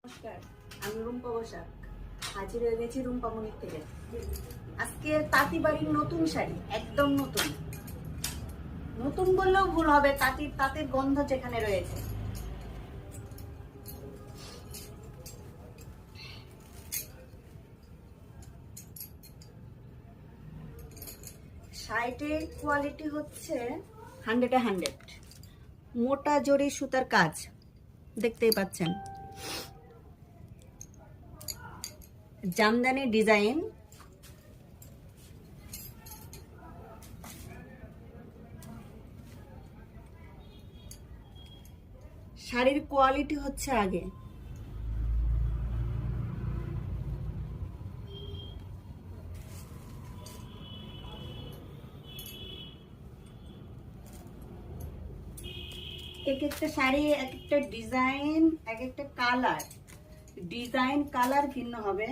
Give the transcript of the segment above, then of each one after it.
নমস্কার, আমি রুম্পা বসাক হাজির হয়ে গেছি রুম্পামণির থেকে। আজকে তাঁতি বাড়ির নতুন শাড়ি, একদম নতুন। নতুন বললেও ভুল হবে, তাঁতের গন্ধ যেখানে রয়েছে। শাড়িটির কোয়ালিটি হচ্ছে 100-100 মোটা জরি সুতার কাজ, দেখতেই পাচ্ছেন। জামদানি ডিজাইন, শাড়ির কোয়ালিটি হচ্ছে আগে। এক একটা শাড়ি, এক একটা ডিজাইন, এক একটা কালার, ডিজাইন কালার ভিন্ন হবে।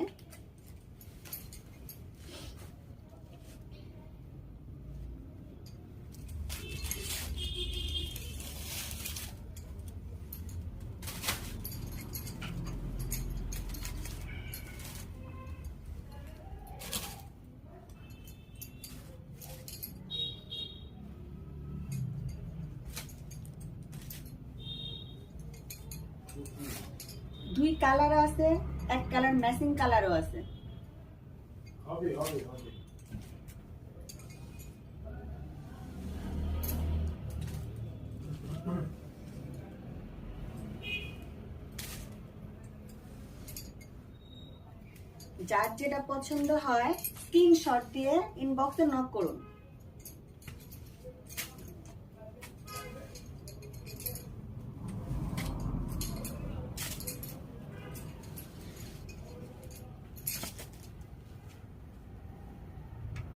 দুই কালার আছে, এক কালার ম্যাচিং কালারও আছে। যার যেটা পছন্দ হয় স্ক্রিনশট দিয়ে ইনবক্সে নক করুন।